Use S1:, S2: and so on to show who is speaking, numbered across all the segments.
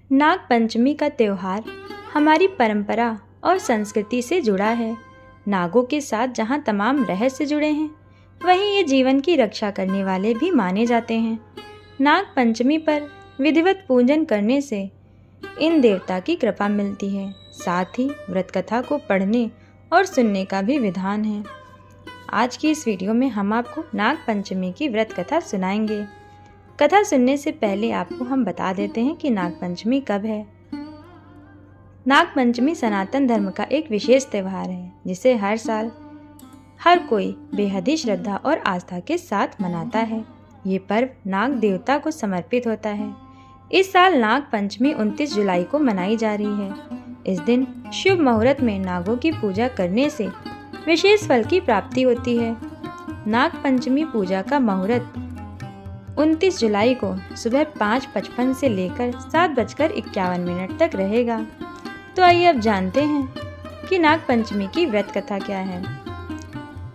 S1: नाग पंचमी का त्यौहार हमारी परंपरा और संस्कृति से जुड़ा है। नागों के साथ जहाँ तमाम रहस्य जुड़े हैं, वहीं ये जीवन की रक्षा करने वाले भी माने जाते हैं। नाग पंचमी पर विधिवत पूजन करने से इन देवता की कृपा मिलती है। साथ ही व्रत कथा को पढ़ने और सुनने का भी विधान है। आज की इस वीडियो में हम आपको नाग पंचमी की व्रत कथा सुनाएंगे। कथा सुनने से पहले आपको हम बता देते हैं कि नाग पंचमी कब है। नाग पंचमी सनातन धर्म का एक विशेष त्यौहार है, जिसे हर साल हर कोई बेहद ही श्रद्धा और आस्था के साथ मनाता है। ये पर्व नाग देवता को समर्पित होता है। इस साल नाग पंचमी 29 जुलाई को मनाई जा रही है। इस दिन शुभ मुहूर्त में नागों की पूजा करने से विशेष फल की प्राप्ति होती है। नाग पंचमी पूजा का मुहूर्त 29 जुलाई को सुबह 5:55 से लेकर 7:51 तक रहेगा। तो आइए अब जानते हैं कि नाग पंचमी की व्रत कथा क्या है।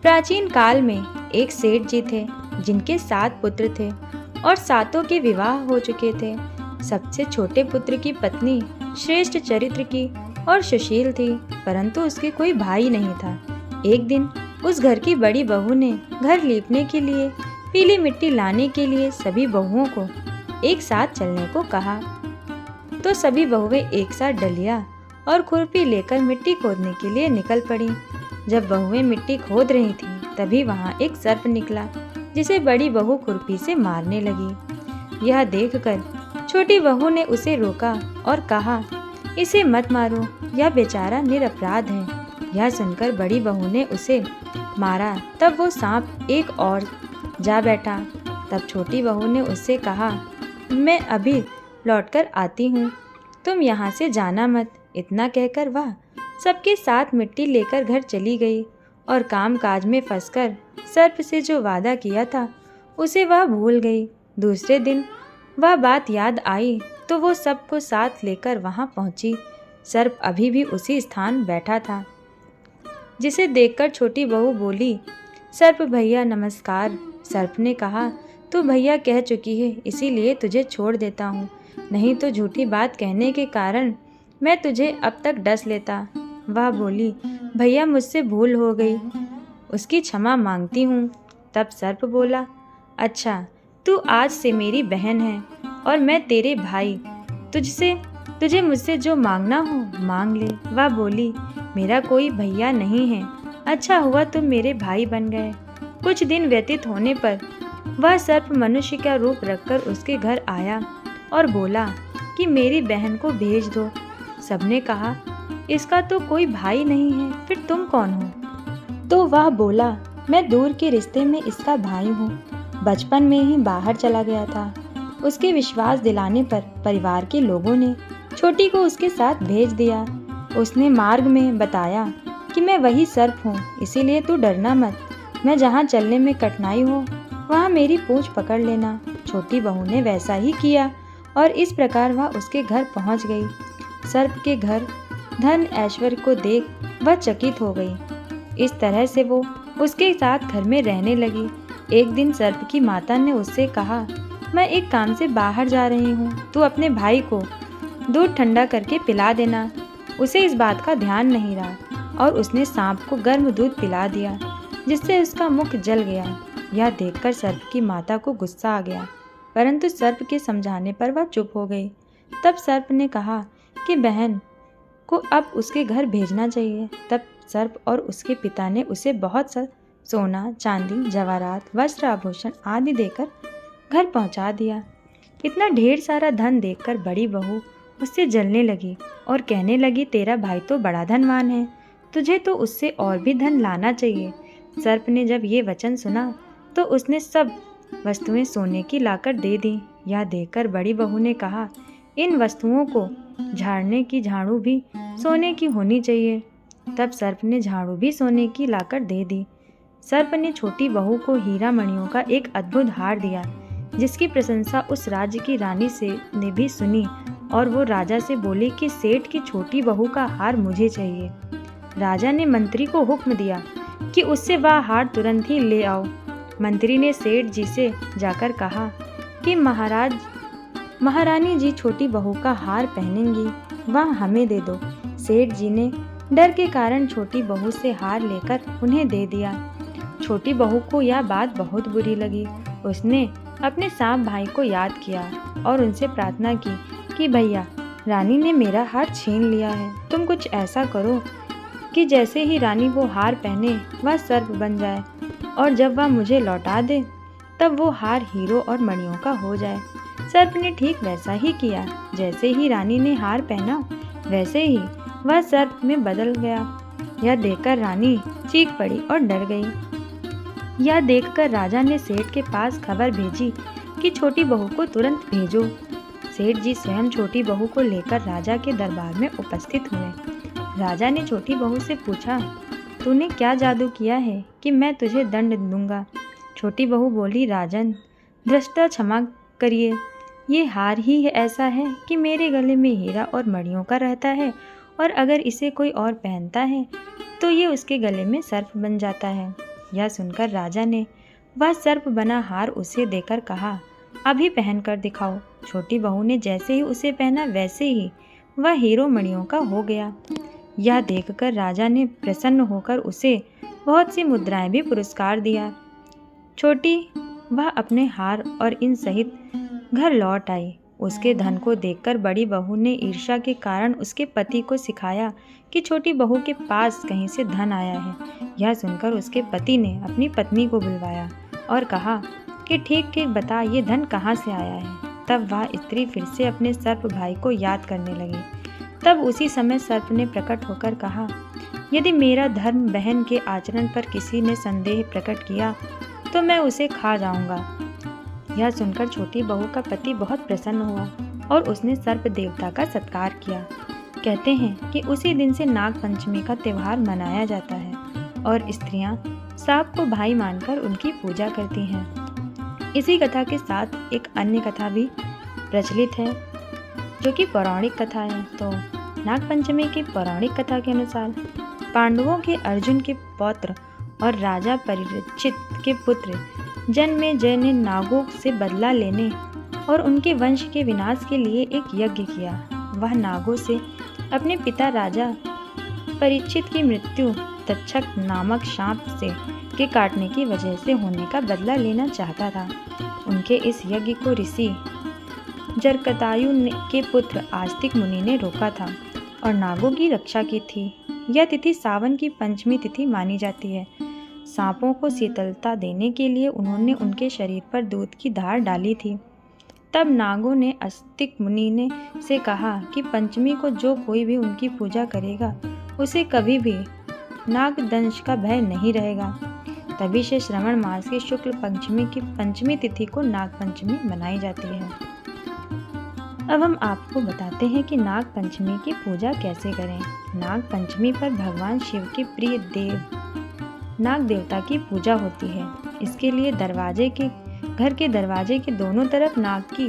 S1: प्राचीन काल में एक सेठ जी थे, जिनके 7 पुत्र थे और 7 के विवाह हो चुके थे। सबसे छोटे पुत्र की पत्नी श्रेष्ठ चरित्र की और सुशील थी, परंतु उसके कोई भाई नहीं था। एक दिन उस घर की बड़ी बहू ने घर लीपने के लिए पीली मिट्टी लाने के लिए सभी बहुओं को एक साथ चलने को कहा। तो सभी बहुएं एक साथ डलिया और खुरपी लेकर मिट्टी खोदने के लिए निकल पड़ी। जब बहुएं मिट्टी खोद रही थीं, तभी वहां एक सर्प निकला, जिसे बड़ी बहू खुरपी से मारने लगी। यह देखकर छोटी बहू ने उसे रोका और कहा, इसे मत मारो, यह बेचारा निरपराध है। यह सुनकर बड़ी बहू ने उसे मारा। तब वो सांप एक और जा बैठा। तब छोटी बहू ने उससे कहा, मैं अभी लौटकर आती हूँ, तुम यहाँ से जाना मत। इतना कहकर वह सबके साथ मिट्टी लेकर घर चली गई और काम काज में फंसकर सर्प से जो वादा किया था उसे वह भूल गई। दूसरे दिन वह बात याद आई तो वो सबको साथ लेकर वहाँ पहुँची। सर्प अभी भी उसी स्थान बैठा था, जिसे देखकर छोटी बहू बोली, सर्प भैया नमस्कार। सर्प ने कहा, तू भैया कह चुकी है, इसीलिए तुझे छोड़ देता हूँ, नहीं तो झूठी बात कहने के कारण मैं तुझे अब तक डस लेता। वह बोली, भैया मुझसे भूल हो गई, उसकी क्षमा मांगती हूँ। तब सर्प बोला, अच्छा तू आज से मेरी बहन है और मैं तेरे भाई, तुझे मुझसे जो मांगना हो मांग ले। वह बोली, मेरा कोई भैया नहीं है, अच्छा हुआ तुम मेरे भाई बन गए। कुछ दिन व्यतीत होने पर वह सर्प मनुष्य का रूप रखकर उसके घर आया और बोला कि मेरी बहन को भेज दो। सबने कहा, इसका तो कोई भाई नहीं है, फिर तुम कौन हो? तो वह बोला, मैं दूर के रिश्ते में इसका भाई हूँ, बचपन में ही बाहर चला गया था। उसके विश्वास दिलाने पर परिवार के लोगों ने छोटी को उसके साथ भेज दिया। उसने मार्ग में बताया कि मैं वही सर्प हूँ, इसीलिए तू डरना मत। मैं जहाँ चलने में कठिनाई हो वहाँ मेरी पूंछ पकड़ लेना। छोटी बहू ने वैसा ही किया और इस प्रकार वह उसके घर पहुँच गई। सर्प के घर धन ऐश्वर्य को देख वह चकित हो गई। इस तरह से वो उसके साथ घर में रहने लगी। एक दिन सर्प की माता ने उससे कहा, मैं एक काम से बाहर जा रही हूँ, तू अपने भाई को दूध ठंडा करके पिला देना। उसे इस बात का ध्यान नहीं रहा और उसने सांप को गर्म दूध पिला दिया, जिससे उसका मुख जल गया। यह देखकर सर्प की माता को गुस्सा आ गया, परंतु सर्प के समझाने पर वह चुप हो गई। तब सर्प ने कहा कि बहन को अब उसके घर भेजना चाहिए। तब सर्प और उसके पिता ने उसे बहुत सा सोना, चांदी, जवाहरात, वस्त्र, आभूषण आदि देकर घर पहुंचा दिया। इतना ढेर सारा धन देखकर बड़ी बहू उससे जलने लगी और कहने लगी, तेरा भाई तो बड़ा धनवान है, तुझे तो उससे और भी धन लाना चाहिए। सर्प ने जब ये वचन सुना तो उसने सब वस्तुएं सोने की लाकर दे दी। यह देखकर बड़ी बहू ने कहा, इन वस्तुओं को झाड़ने की झाड़ू भी सोने की होनी चाहिए। तब सर्प ने झाड़ू भी सोने की लाकर दे दी। सर्प ने छोटी बहू को हीरा मणियों का एक अद्भुत हार दिया, जिसकी प्रशंसा उस राज्य की रानी ने भी सुनी और वो राजा से बोली कि सेठ की छोटी बहू का हार मुझे चाहिए। राजा ने मंत्री को हुक्म दिया कि उससे वह हार तुरंत ही ले आओ। मंत्री ने सेठ जी से जाकर कहा कि महाराज, महारानी जी छोटी बहू का हार पहनेंगी, वह हमें दे दो। सेठ जी ने डर के कारण छोटी बहू से हार लेकर उन्हें दे दिया। छोटी बहू को यह बात बहुत बुरी लगी। उसने अपने सांप भाई को याद किया और उनसे प्रार्थना की कि भैया, रानी ने मेरा हार छीन लिया है, तुम कुछ ऐसा करो कि जैसे ही रानी वो हार पहने वह सर्प बन जाए, और जब वह मुझे लौटा दे तब वो हार हीरो और मणियों का हो जाए। सर्प ने ठीक वैसा ही किया। जैसे ही रानी ने हार पहना वैसे ही वह सर्प में बदल गया। यह देखकर रानी चीख पड़ी और डर गई। यह देखकर राजा ने सेठ के पास खबर भेजी कि छोटी बहू को तुरंत भेजो। सेठ जी स्वयं छोटी बहू को लेकर राजा के दरबार में उपस्थित हुए। राजा ने छोटी बहू से पूछा, तूने क्या जादू किया है कि मैं तुझे दंड दूंगा? छोटी बहू बोली, राजन, धृष्टा क्षमा करिए, ये हार ही ऐसा है कि मेरे गले में हीरा और मणियों का रहता है, और अगर इसे कोई और पहनता है तो ये उसके गले में सर्प बन जाता है। यह सुनकर राजा ने वह सर्प बना हार उसे देकर कहा, अभी पहन कर दिखाओ। छोटी बहू ने जैसे ही उसे पहना वैसे ही वह हीरो मणियों का हो गया। यह देखकर राजा ने प्रसन्न होकर उसे बहुत सी मुद्राएं भी पुरस्कार दिया। छोटी वह अपने हार और इन सहित घर लौट आई। उसके धन को देखकर बड़ी बहू ने ईर्ष्या के कारण उसके पति को सिखाया कि छोटी बहू के पास कहीं से धन आया है। यह सुनकर उसके पति ने अपनी पत्नी को बुलवाया और कहा कि ठीक ठीक बता, ये धन कहाँ से आया है। तब वह स्त्री फिर से अपने सर्प भाई को याद करने लगी। तब उसी समय सर्प ने प्रकट होकर कहा, यदि मेरा धर्म बहन के आचरण पर किसी ने संदेह प्रकट किया तो मैं उसे खा जाऊंगा। यह सुनकर छोटी बहू का पति बहुत प्रसन्न हुआ और उसने सर्प देवता का सत्कार किया। कहते हैं कि उसी दिन से नाग पंचमी का त्यौहार मनाया जाता है और स्त्रियां सांप को भाई मानकर उनकी पूजा करती हैं। इसी कथा के साथ एक अन्य कथा भी प्रचलित है जो कि पौराणिक कथा है। तो नाग पंचमी की पौराणिक कथा के अनुसार पांडवों के अर्जुन के पौत्र और राजा परीक्षित के पुत्र जन्मेजय ने नागों से बदला लेने और उनके वंश के विनाश के लिए एक यज्ञ किया। वह नागों से अपने पिता राजा परीक्षित की मृत्यु तक्षक नामक सांप से के काटने की वजह से होने का बदला लेना चाहता था। उनके इस यज्ञ को ऋषि जरकतायु के पुत्र आस्तिक मुनि ने रोका था और नागों की रक्षा की थी। यह तिथि सावन की पंचमी तिथि मानी जाती है। सांपों को शीतलता देने के लिए उन्होंने उनके शरीर पर दूध की धार डाली थी। तब नागों ने आस्तिक मुनि ने से कहा कि पंचमी को जो कोई भी उनकी पूजा करेगा उसे कभी भी नागदंश का भय नहीं रहेगा। तभी से श्रावण मास की शुक्ल पंचमी की पंचमी तिथि को नाग पंचमी मनाई जाती है। अब हम आपको बताते हैं कि नाग पंचमी की पूजा कैसे करें। नाग पंचमी पर भगवान शिव के प्रिय देव नाग देवता की पूजा होती है। इसके लिए घर के दरवाजे के दोनों तरफ नाग की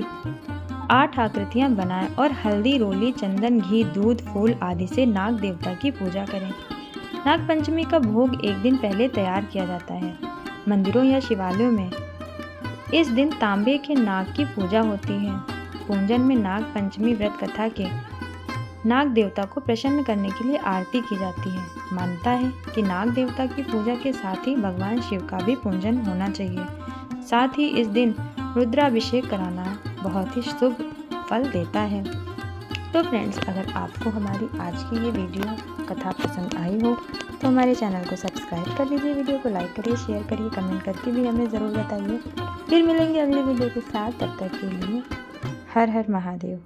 S1: 8 आकृतियां बनाएं और हल्दी, रोली, चंदन, घी, दूध, फूल आदि से नाग देवता की पूजा करें। नाग पंचमी का भोग एक दिन पहले तैयार किया जाता है। मंदिरों या शिवालयों में इस दिन तांबे के नाग की पूजा होती है। पूजन में नाग पंचमी व्रत कथा के नाग देवता को प्रसन्न करने के लिए आरती की जाती है। मानता है कि नाग देवता की पूजा के साथ ही भगवान शिव का भी पूजन होना चाहिए। साथ ही इस दिन रुद्राभिषेक कराना बहुत ही शुभ फल देता है। तो फ्रेंड्स, अगर आपको हमारी आज की ये वीडियो कथा पसंद आई हो तो हमारे चैनल को सब्सक्राइब कर लीजिए, वीडियो को लाइक करिए, शेयर करिए, कमेंट करके भी हमें ज़रूर बताइए। फिर मिलेंगे अगली वीडियो के साथ। तब तक के लिए हर हर महादेव।